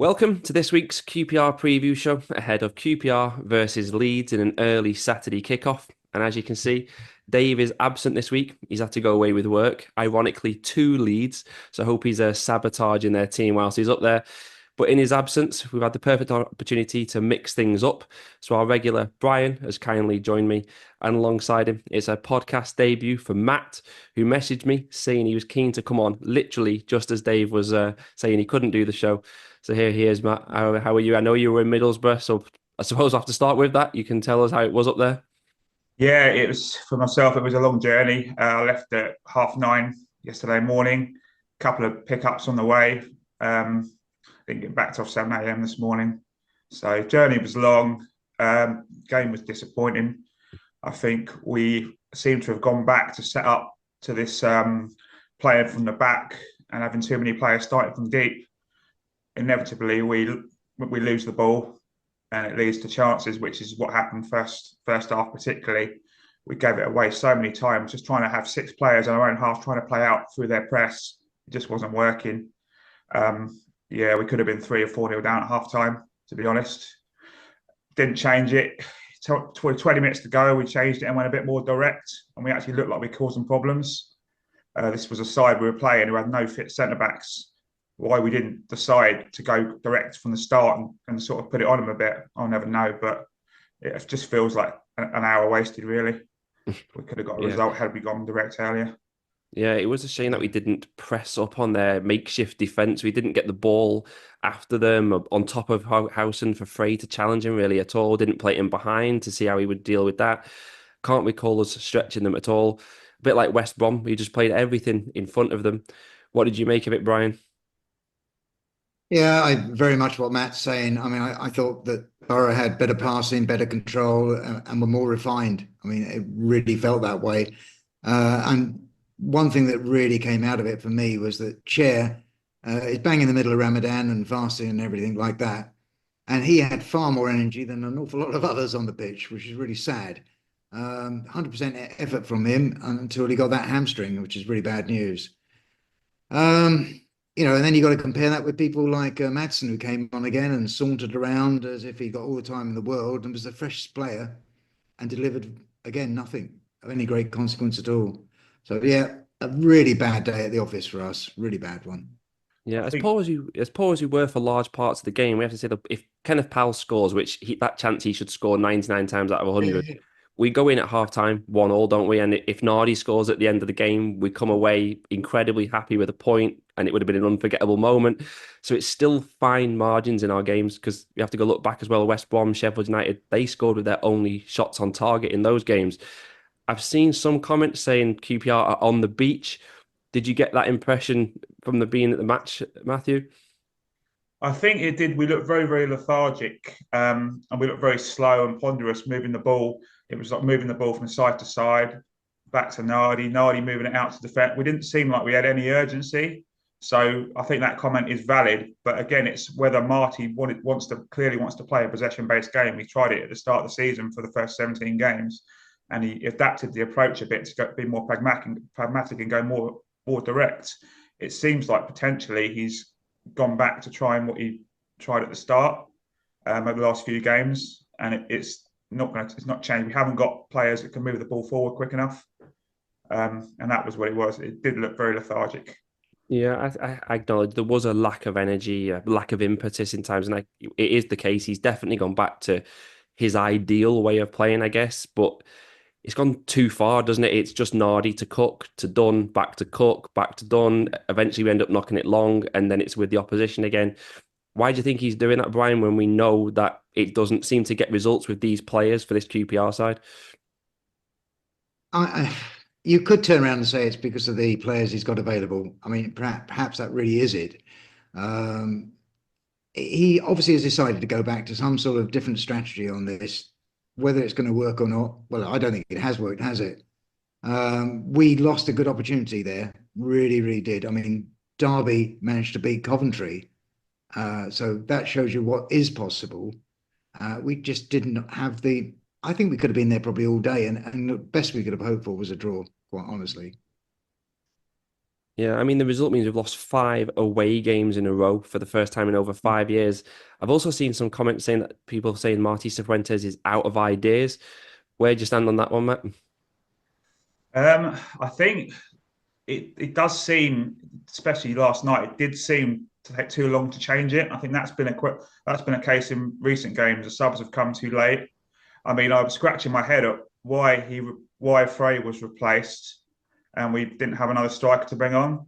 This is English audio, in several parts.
Welcome to this week's QPR Preview Show ahead of QPR versus Leeds in an early Saturday kickoff. And as you can see, Dave is absent this week. He's had to go away with work. Ironically, two Leeds. So I hope he's sabotaging their team whilst he's up there. But in his absence, we've had the perfect opportunity to mix things up. So our regular Brian has kindly joined me, and alongside him is a podcast debut for Matt, who messaged me saying he was keen to come on, literally just as Dave was saying he couldn't do the show. So here he is, Matt. How are you? I know you were in Middlesbrough, so I suppose I have to start with that. You can tell us how it was up there. Yeah, it was for myself. It was a long journey. I left at 9:30 yesterday morning. A couple of pickups on the way. Didn't get back till 7 a.m. this morning. So journey was long. Game was disappointing. I think we seem to have gone back to set up to this playing from the back and having too many players starting from deep. Inevitably, we lose the ball and it leads to chances, which is what happened first half particularly. We gave it away so many times, just trying to have six players in our own half, trying to play out through their press. It just wasn't working. Yeah, we could have been 3 or 4 nil down at half time, to be honest. Didn't change it. 20 minutes to go, we changed it and went a bit more direct, and we actually looked like we caused some problems. This was a side we were playing who had no fit centre-backs. Why we didn't decide to go direct from the start and sort of put it on them a bit, I'll never know. But it just feels like an hour wasted, really. We could have got a Yeah. result had we gone direct earlier. Yeah, it was a shame that we didn't press up on their makeshift defence. We didn't get the ball after them on top of Howson for Frey to challenge him really at all. Didn't play him behind to see how he would deal with that. Can't recall us stretching them at all. A bit like West Brom, we just played everything in front of them. What did you make of it, Brian? Yeah, I very much what Matt's saying. I mean, I thought that Boro had better passing, better control, and were more refined. I mean, it really felt that way. And one thing that really came out of it for me was that Chair is bang in the middle of Ramadan and fasting and everything like that. And he had far more energy than an awful lot of others on the pitch, which is really sad. 100% effort from him until he got that hamstring, which is really bad news. Um, and then you got to compare that with people like Madsen, who came on again and sauntered around as if he got all the time in the world and was the freshest player and delivered again nothing of any great consequence at all. So yeah, a really bad day at the office for us, really bad one. Yeah, I as think poor as you were for large parts of the game, we have to say that if Kenneth Powell scores, that chance he should score 99 times out of 100, we go in at half time 1-1, don't we? And if Nardi scores at the end of the game, we come away incredibly happy with a point, and it would have been an unforgettable moment. So it's still fine margins in our games because we have to go look back as well. West Brom, Sheffield United, they scored with their only shots on target in those games. I've seen some comments saying QPR are on the beach. Did you get that impression from the being at the match, Matthew? I think it did. We looked very, very lethargic, and we looked very slow and ponderous moving the ball. It was like moving the ball from side to side, back to Nardi moving it out to defence. We didn't seem like we had any urgency. So I think that comment is valid. But again, it's whether Marti clearly wants to play a possession-based game. He tried it at the start of the season for the first 17 games, and he adapted the approach a bit to be more pragmatic and go more direct. It seems like potentially he's gone back to trying what he tried at the start over the last few games, and it's not changed. We haven't got players that can move the ball forward quick enough, and that was what it was. It did look very lethargic. Yeah, I acknowledge there was a lack of energy, a lack of impetus in times, and it is the case. He's definitely gone back to his ideal way of playing, I guess, but it's gone too far, doesn't it? It's just Nardi to Cook to Dunn, back to Cook, back to Dunn. Eventually, we end up knocking it long, and then it's with the opposition again. Why do you think he's doing that, Brian, when we know that it doesn't seem to get results with these players for this QPR side? You could turn around and say it's because of the players he's got available. I mean, perhaps that really is it. Um, he obviously has decided to go back to some sort of different strategy on this. Whether it's going to work or not, well, I don't think it has worked, has it? We lost a good opportunity there, really, really did. I mean, Derby managed to beat Coventry, so that shows you what is possible. We just didn't have the. I think we could have been there probably all day, and the best we could have hoped for was a draw, quite honestly. Yeah, I mean, the result means we've lost 5 away games in a row for the first time in over 5 years. I've also seen some comments saying that people saying Marti Cifuentes is out of ideas. Where do you stand on that one, Matt? I think it does seem, especially last night, it did seem to take too long to change it. I think that's been a case in recent games. The subs have come too late. I mean, I was scratching my head at why Frey was replaced, and we didn't have another striker to bring on.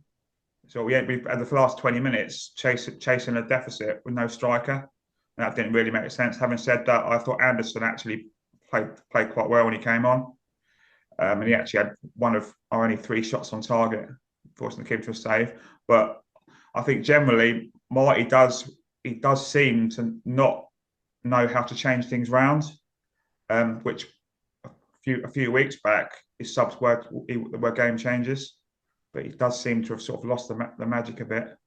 So we've had the last 20 minutes chasing a deficit with no striker, and that didn't really make sense. Having said that, I thought Anderson actually played quite well when he came on. And he actually had one of our only 3 shots on target, forcing the keeper to a save. But I think generally, Marty does seem to not know how to change things round, which a few weeks back his subs were game changers, but he does seem to have sort of lost the magic a bit.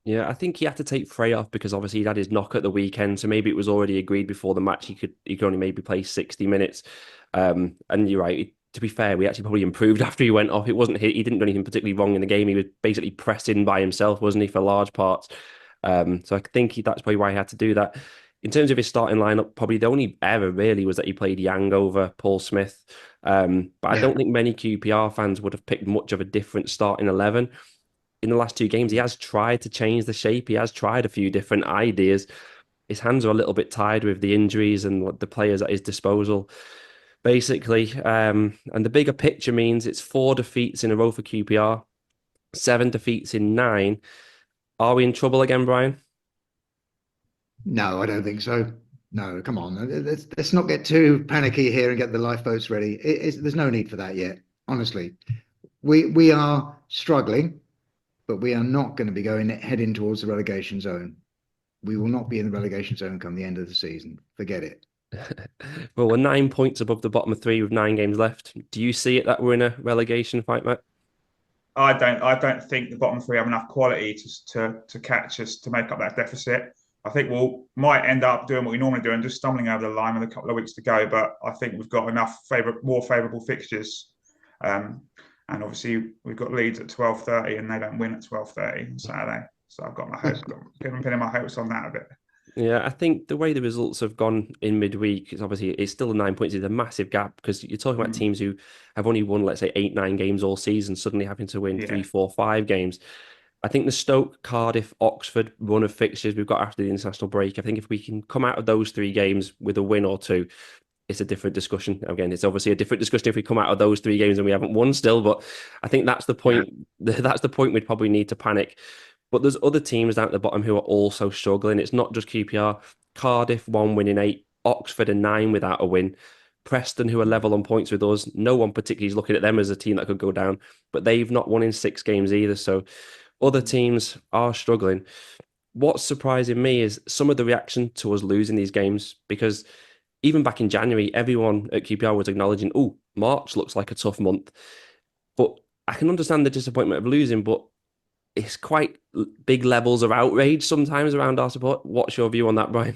Yeah, I think he had to take Frey off because obviously he'd had his knock at the weekend, so maybe it was already agreed before the match he could only maybe play 60 minutes. And you're right. To be fair, we actually probably improved after he went off. It wasn't he didn't do anything particularly wrong in the game. He was basically pressing by himself, wasn't he, for large parts? So I think that's probably why he had to do that. In terms of his starting lineup, probably the only error really was that he played Yang over Paul Smith. But I Yeah. don't think many QPR fans would have picked much of a different starting 11 in the last 2 games. He has tried to change the shape. He has tried a few different ideas. His hands are a little bit tied with the injuries and the players at his disposal, basically. And the bigger picture means it's 4 defeats in a row for QPR, 7 defeats in 9. Are we in trouble again, Brian? No, I don't think so. No, come on. Let's not get too panicky here and get the lifeboats ready. There's no need for that yet. Honestly, we are struggling, but we are not going to be heading towards the relegation zone. We will not be in the relegation zone come the end of the season. Forget it. Well, we're 9 points above the bottom of 3 with 9 games left. Do you see it that we're in a relegation fight, Matt? I don't think the bottom 3 have enough quality to catch us to make up that deficit. I think might end up doing what we normally do and just stumbling over the line with a couple of weeks to go. But I think we've got enough more favourable fixtures, and obviously we've got Leeds at 12:30, and they don't win at 12:30 on Saturday. So I've got my hopes, pinning my hopes on that a bit. Yeah, I think the way the results have gone in midweek is obviously it's still 9 points. It's a massive gap because you're talking about teams who have only won, let's say, 8, 9 games all season, suddenly having to win Yeah. 3, 4, 5 games. I think the Stoke, Cardiff, Oxford run of fixtures we've got after the international break, I think if we can come out of those 3 games with a win or two, it's a different discussion. Again, it's obviously a different discussion if we come out of those 3 games and we haven't won still, but I think that's the Yeah. point. That's the point we'd probably need to panic. But there's other teams down at the bottom who are also struggling. It's not just QPR. Cardiff, 1 win in 8. Oxford, a 9 without a win. Preston, who are level on points with us. No one particularly is looking at them as a team that could go down, but they've not won in 6 games either. So other teams are struggling. What's surprising me is some of the reaction to us losing these games because even back in January, everyone at QPR was acknowledging, oh, March looks like a tough month. But I can understand the disappointment of losing, but it's quite big levels of outrage sometimes around our support. What's your view on that, Brian?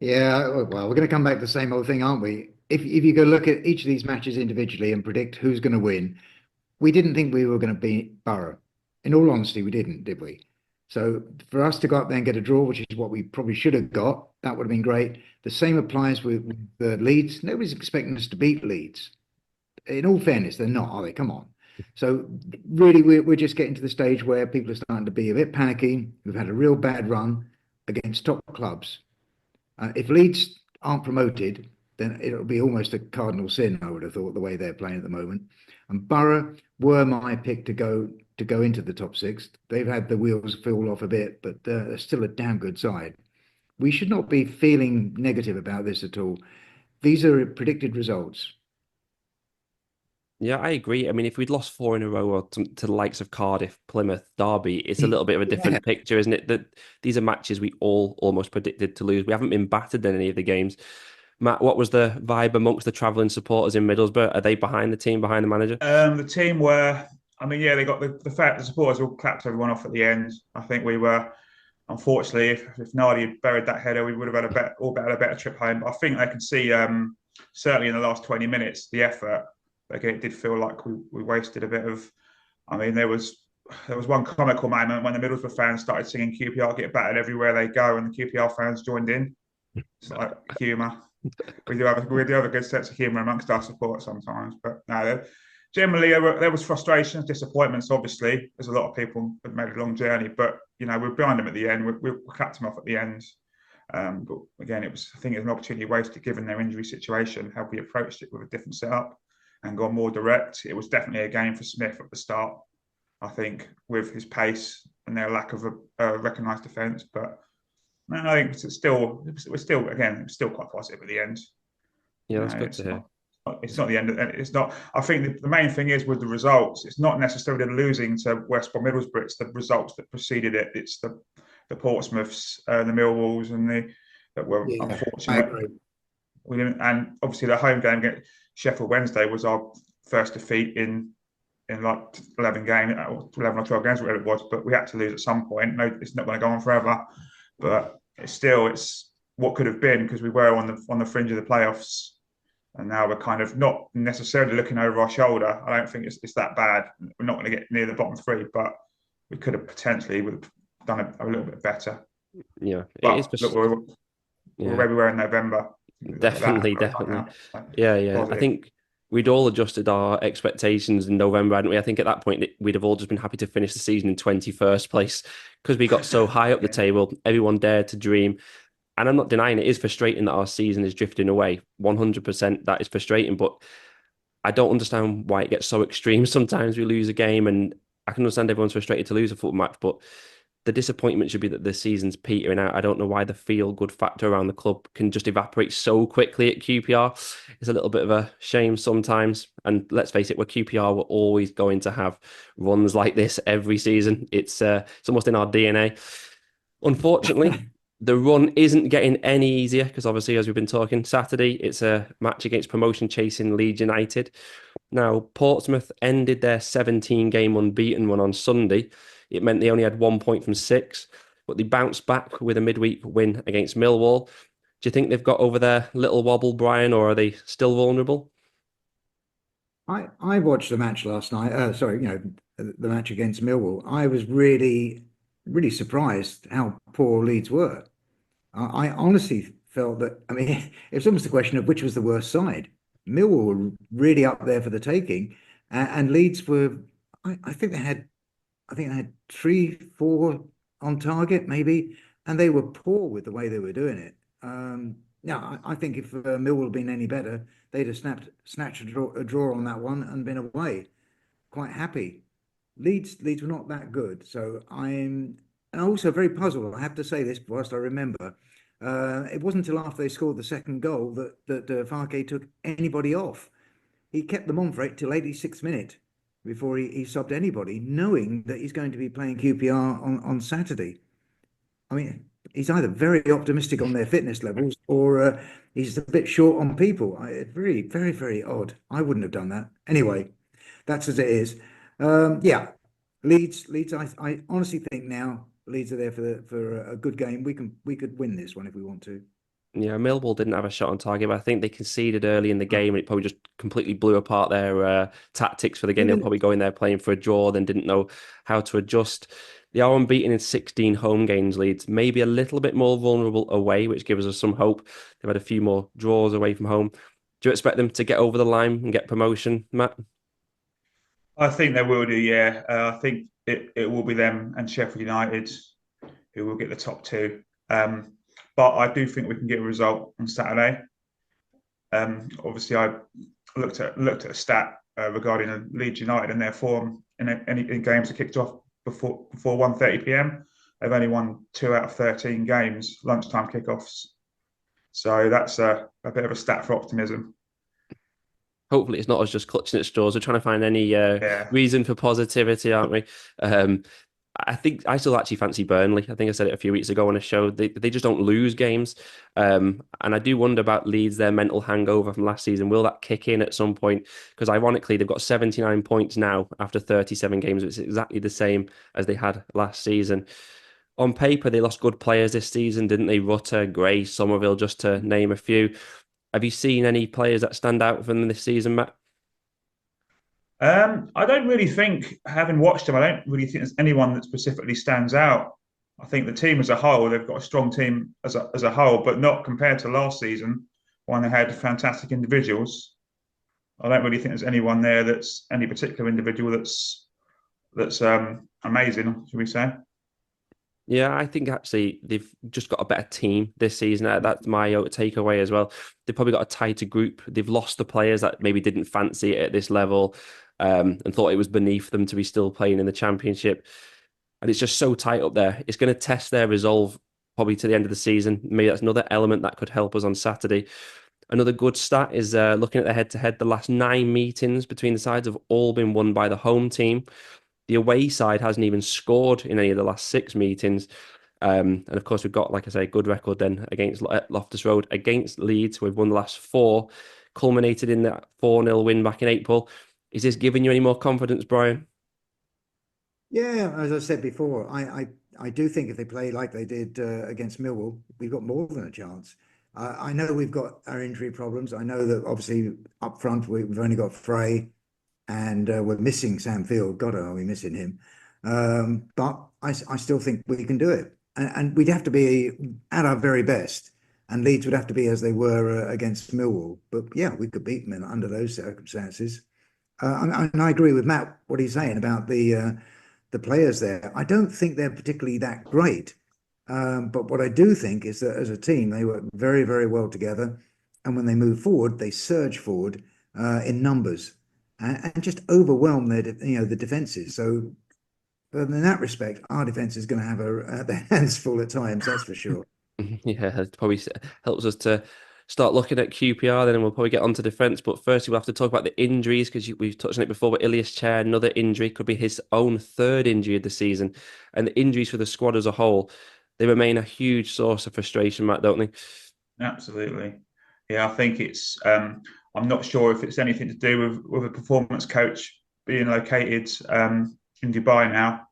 Yeah, well, we're going to come back to the same old thing, aren't we? If you go look at each of these matches individually and predict who's going to win, we didn't think we were going to beat Boro. In all honesty, we didn't, did we? So for us to go up there and get a draw, which is what we probably should have got, that would have been great. The same applies with the Leeds. Nobody's expecting us to beat Leeds. In all fairness, they're not, are they? Come on. So really, we're just getting to the stage where people are starting to be a bit panicky. We've had a real bad run against top clubs. If Leeds aren't promoted, then it'll be almost a cardinal sin, I would have thought, the way they're playing at the moment. And Borough were my pick to go into the top 6. They've had the wheels fall off a bit, but they're still a damn good side. We should not be feeling negative about this at all. These are predicted results. Yeah, I agree. I mean, if we'd lost 4 in a row or to the likes of Cardiff, Plymouth, Derby, it's a little bit of a Yeah. different picture, isn't it? That these are matches we all almost predicted to lose. We haven't been battered in any of the games. Matt, what was the vibe amongst the travelling supporters in Middlesbrough? Are they behind the team, behind the manager? The team were, I mean, yeah, they got the fact the supporters all clapped everyone off at the end. I think we were, unfortunately, if Nardi had buried that header, we would have had a better trip home. But I think they can see, certainly in the last 20 minutes, the effort. Again, it did feel like we wasted a bit of I mean, there was one comical moment when the Middlesbrough fans started singing QPR get battered everywhere they go, and the QPR fans joined in. It's like humour. We do have a good sense of humour amongst our support sometimes, but no. Generally, there was frustrations, disappointments. Obviously, there's a lot of people that made a long journey, but we're behind them at the end. We clapped them off at the end. But again, I think it was an opportunity wasted given their injury situation. Had we approached it with a different setup and gone more direct, it was definitely a game for Smith at the start. I think with his pace and their lack of a recognised defence, but no, I think we're still quite positive at the end. Yeah, that's good to It's hear. it's not the end. It's not. I think the main thing is with the results. It's not necessarily losing to West Brom Middlesbrough. It's the results that preceded it. It's the Portsmouths, the Millwalls, and that were Yeah, I unfortunate. agree. We didn't, and obviously the home game against Sheffield Wednesday was our first defeat in like 11 games, 11 or 12 games, whatever it was. But we had to lose at some point. No, it's not going to go on forever. But it's what could have been because we were on the fringe of the playoffs. And now we're kind of not necessarily looking over our shoulder. I don't think it's that bad. We're not going to get near the bottom three, but we could have potentially would have done a little bit better. Yeah, it is. But look, we're Yeah, where we were in November. Look at that. definitely, definitely. Yeah, yeah. I Positive. think we'd all adjusted our expectations in November, hadn't we? I think at that point we'd have all just been happy to finish the season in 21st place because we got so high up the Yeah. table. Everyone dared to dream. And I'm not denying it is frustrating that our season is drifting away. 100% that is frustrating, but I don't understand why it gets so extreme. Sometimes we lose a game, and I can understand everyone's frustrated to lose a football match, but the disappointment should be that the season's petering out. I don't know why the feel-good factor around the club can just evaporate so quickly at QPR. It's a little bit of a shame sometimes. And let's face it, we're QPR, we're always going to have runs like this every season. It's almost in our DNA. Unfortunately, the run isn't getting any easier because obviously, as we've been talking, Saturday it's a match against promotion chasing Leeds United. Now, Portsmouth ended their 17-game unbeaten run on Sunday. It meant they only had 1 point from six, but they bounced back with a midweek win against Millwall. Do you think they've got over their little wobble, Brian, or are they still vulnerable? I watched the match last night. Sorry, the match against Millwall. I was really surprised how poor Leeds were. I honestly felt that. I mean, it's almost a question of which was the worst side. Millwall were really up there for the taking, and Leeds were. I think they had three, four on target, maybe, and they were poor with the way they were doing it. Yeah, I think if Millwall had been any better, they'd have snatched a draw on that one and been away, quite happy. Leeds were not that good, so I'm also very puzzled. I have to say this whilst I remember. It wasn't until after they scored the second goal that Farke took anybody off. He kept them on for it till 86th minute before he subbed anybody, knowing that he's going to be playing QPR on Saturday. I mean, he's either very optimistic on their fitness levels or he's a bit short on people. Very, very, very odd. I wouldn't have done that. Anyway, that's as it is. Yeah, Leeds. I honestly think now Leeds are there for a good game. We could win this one if we want to. Yeah, Millwall didn't have a shot on target, but I think they conceded early in the game and it probably just completely blew apart their tactics for the game. They were Even probably going there playing for a draw, then didn't know how to adjust. They are unbeaten in 16 home games, Leeds. Maybe a little bit more vulnerable away, which gives us some hope. They've had a few more draws away from home. Do you expect them to get over the line and get promotion, Matt? I think they will do. Yeah, I think it will be them and Sheffield United who will get the top two. But I do think we can get a result on Saturday. Obviously, I looked at a stat regarding Leeds United and their form in games that kicked off before 1:30 p.m. They've only won 2 out of 13 games, lunchtime kickoffs. So that's a bit of a stat for optimism. Hopefully, it's not us just clutching at straws. We're trying to find any Yeah, reason for positivity, aren't we? Um, I think I still actually fancy Burnley. I think I said it a few weeks ago on a show. They just don't lose games. And I do wonder about Leeds, their mental hangover from last season. Will that kick in at some point? Because ironically, they've got 79 points now after 37 games. It's exactly the same as they had last season. On paper, they lost good players this season, didn't they? Rutter, Gray, Somerville, just to name a few. Have you seen any players that stand out from this season, Matt? I don't really think, having watched them, I don't really think there's anyone that specifically stands out. I think the team as a whole, they've got a strong team as a whole, but not compared to last season when they had fantastic individuals. I don't really think there's anyone there that's any particular individual that's amazing, should we say? Yeah, I think actually they've just got a better team this season. That's my takeaway as well. They've probably got a tighter group. They've lost the players that maybe didn't fancy it at this level, and thought it was beneath them to be still playing in the Championship. And it's just so tight up there. It's going to test their resolve probably to the end of the season. Maybe that's another element that could help us on Saturday. Another good stat is looking at the head-to-head. The last 9 meetings between the sides have all been won by the home team. The away side hasn't even scored in any of the last 6 meetings. And of course, we've got, like I say, a good record then against Loftus Road, against Leeds. We've won the last 4, culminated in that 4-0 win back in April. Is this giving you any more confidence, Brian? Yeah, as I said before, I do think if they play like they did against Millwall, we've got more than a chance. I know we've got our injury problems. I know that obviously up front we've only got Frey and we're missing Sam Field. God, are we missing him? But I still think we can do it. And we'd have to be at our very best. And Leeds would have to be as they were against Millwall. But yeah, we could beat them under those circumstances. And I agree with Matt, what he's saying about the players there. I don't think they're particularly that great. But what I do think is that as a team, they work very, very well together. And when they move forward, they surge forward in numbers and just overwhelm the defenses. So in that respect, our defense is going to have their hands full at times, that's for sure. Yeah, it probably helps us to start looking at QPR then, and we'll probably get onto defence. But firstly, we'll have to talk about the injuries because we've touched on it before. But Ilias Chair, another injury, could be his own third injury of the season. And the injuries for the squad as a whole, they remain a huge source of frustration, Matt, don't they? Absolutely. Yeah, I think it's. I'm not sure if it's anything to do with a performance coach being located in Dubai now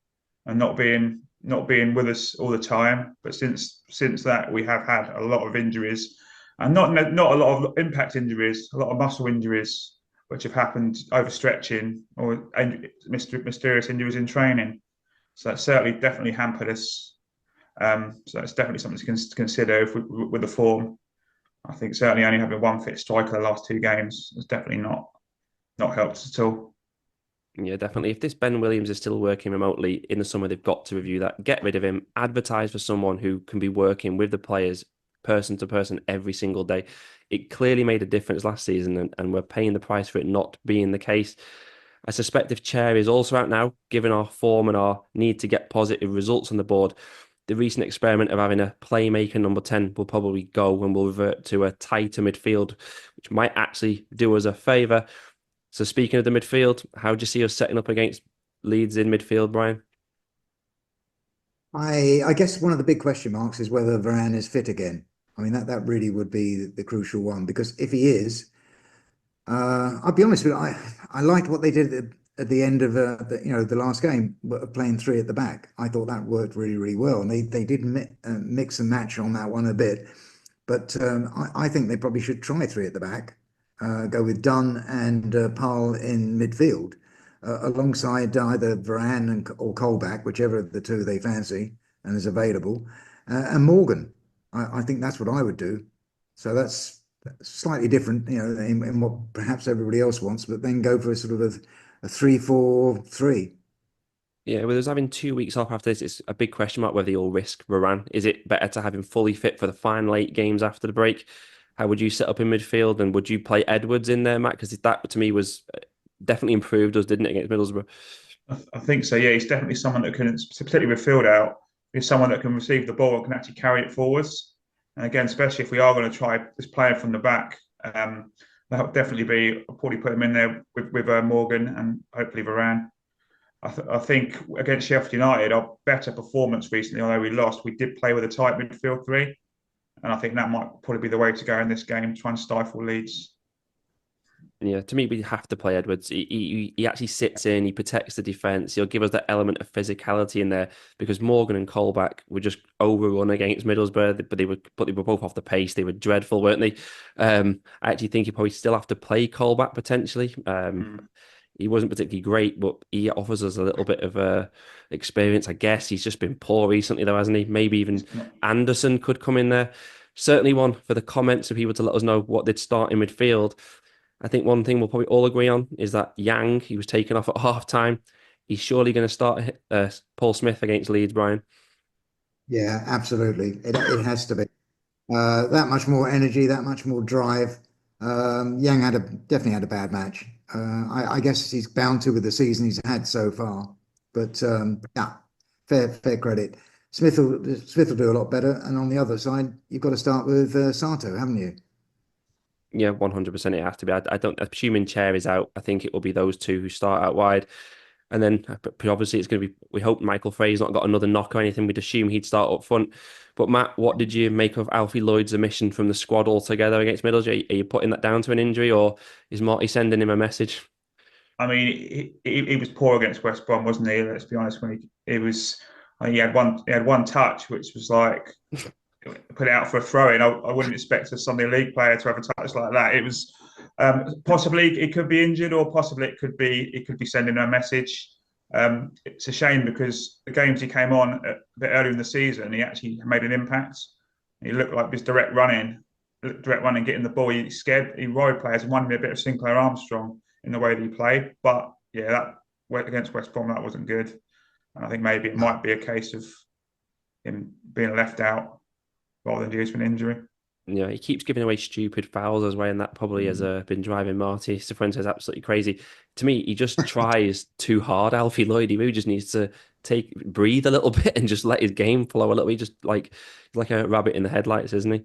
and not being with us all the time. But since that, we have had a lot of injuries, and not a lot of impact injuries, a lot of muscle injuries, which have happened overstretching or mysterious injuries in training. So that certainly definitely hampered us. So it's definitely something to consider with the form. I think certainly only having one fit striker the last 2 games has definitely not helped us at all. Yeah, definitely. If this Ben Williams is still working remotely in the summer, they've got to review that. Get rid of him. Advertise for someone who can be working with the players person to person every single day. It clearly made a difference last season, and we're paying the price for it not being the case. I suspect if Chair is also out now, given our form and our need to get positive results on the board, the recent experiment of having a playmaker number 10 will probably go and we'll revert to a tighter midfield, which might actually do us a favour. So speaking of the midfield, how do you see us setting up against Leeds in midfield, Brian? I guess one of the big question marks is whether Varane is fit again. I mean, that really would be the crucial one because if he is, I'll be honest with you, I liked what they did at the end of the last game, playing 3 at the back. I thought that worked really, really well, and they did mix and match on that one a bit. But I think they probably should try 3 at the back, go with Dunn and Parle in midfield, alongside either Varane or Colback, whichever of the two they fancy and is available, and Morgan. I think that's what I would do. So that's slightly different, in what perhaps everybody else wants, but then go for a sort of a 3-4-3. Yeah, with us having 2 weeks off after this, it's a big question mark whether you'll risk Varane. Is it better to have him fully fit for the final 8 games after the break? How would you set up in midfield? And would you play Edwards in there, Matt? Because that, to me, was definitely improved us, didn't it, against Middlesbrough? I think so. Yeah, he's definitely someone that can, particularly with field out, is someone that can receive the ball and can actually carry it forwards. And again, especially if we are going to try this player from the back, that would definitely be. I'll probably put him in there with Morgan and hopefully Varane. I think against Sheffield United, our better performance recently, although we lost, we did play with a tight midfield 3. And I think that might probably be the way to go in this game, try and stifle Leeds. Yeah, to me, we have to play Edwards. He actually sits in, he protects the defence. He'll give us that element of physicality in there because Morgan and Colback were just overrun against Middlesbrough, but they were both off the pace. They were dreadful, weren't they? I actually think you probably still have to play Colback potentially. He wasn't particularly great, but he offers us a little bit of experience, I guess. He's just been poor recently, though, hasn't he? Maybe even Anderson could come in there. Certainly one for the comments of people to let us know what they'd start in midfield. I think one thing we'll probably all agree on is that Yang, he was taken off at half time. He's surely going to start Paul Smith against Leeds, Brian. Yeah, absolutely. It has to be. That much more energy, that much more drive. Yang definitely had a bad match. I guess he's bound to with the season he's had so far. But yeah, fair credit. Smith will do a lot better. And on the other side, you've got to start with Sato, haven't you? Yeah, 100% it has to be. I don't, assuming Chair is out, I think it will be those two who start out wide. And then obviously it's going to be, we hope Michael Frey's not got another knock or anything. We'd assume he'd start up front. But Matt, what did you make of Alfie Lloyd's omission from the squad altogether against Middlesbrough? Are you putting that down to an injury, or is Marty sending him a message? I mean, he was poor against West Brom, wasn't he? Let's be honest. When he was, he had one touch, which was like put it out for a throw in. I wouldn't expect a Sunday League player to have a touch like that. It was possibly it could be injured, or possibly it could be sending a message. It's a shame because the games he came on a bit earlier in the season, he actually made an impact. He looked like this direct running, getting the ball. He scared road players and reminded me a bit of Sinclair Armstrong in the way that he played. But yeah, that against West Brom, that wasn't good. And I think maybe it might be a case of him being left out rather than due to an injury. Yeah, he keeps giving away stupid fouls as well, and that probably has been driving Marti Cifuentes absolutely crazy. To me, he just tries too hard. Alfie Lloyd, he really just needs to breathe a little bit and just let his game flow a little. He just like a rabbit in the headlights, isn't he?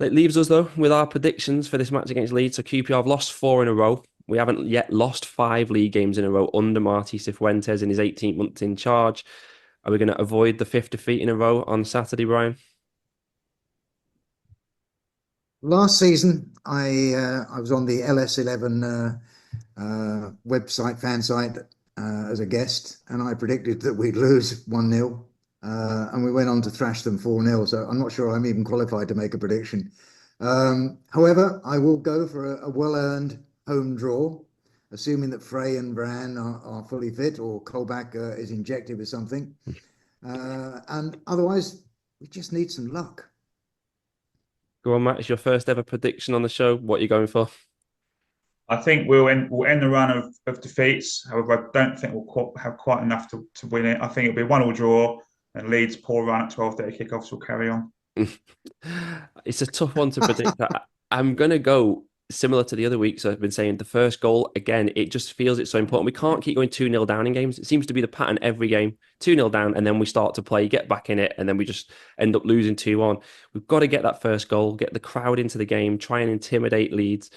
It leaves us though with our predictions for this match against Leeds. So QPR have lost 4 in a row. We haven't yet lost 5 league games in a row under Marti Cifuentes in his 18th month in charge. Are we going to avoid the 5th defeat in a row on Saturday, Brian? Last season, I was on the LS11 website, fan site, as a guest, and I predicted that we'd lose 1-0, and we went on to thrash them 4-0. So I'm not sure I'm even qualified to make a prediction. However, I will go for a well-earned home draw, assuming that Frey and Bran are fully fit, or Colback is injected with something. And otherwise, we just need some luck. Go on, Matt. It's your first ever prediction on the show. What are you going for? I think we'll end the run of defeats. However, I don't think we'll have quite enough to win it. I think it'll be a 1-1 draw, and Leeds' poor run at 12:30 kickoffs will carry on. It's a tough one to predict. I'm going to go similar to the other weeks I've been saying. The first goal, again, it just feels it's so important. We can't keep going 2-0 down in games. It seems to be the pattern every game. 2-0 down, and then we start to play, get back in it, and then we just end up losing 2-1. We've got to get that first goal, get the crowd into the game, try and intimidate Leeds.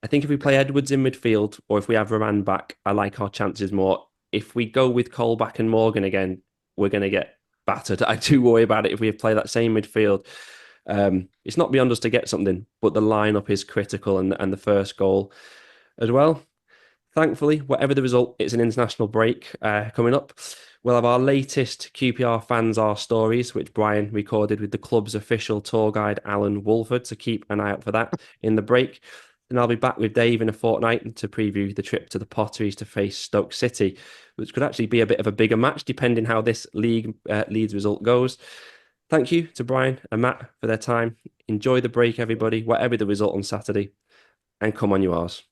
I think if we play Edwards in midfield, or if we have Raman back, I like our chances more. If we go with Colback and Morgan again, we're going to get battered. I do worry about it if we play that same midfield. It's not beyond us to get something, but the lineup is critical, and the first goal as well. Thankfully, whatever the result, it's an international break coming up. We'll have our latest QPR fans are stories, which Brian recorded with the club's official tour guide, Alan Wolford. So keep an eye out for that in the break. And I'll be back with Dave in a fortnight to preview the trip to the Potteries to face Stoke City, which could actually be a bit of a bigger match, depending how this Leeds result goes. Thank you to Brian and Matt for their time. Enjoy the break, everybody, whatever the result on Saturday, and come on, you Rs.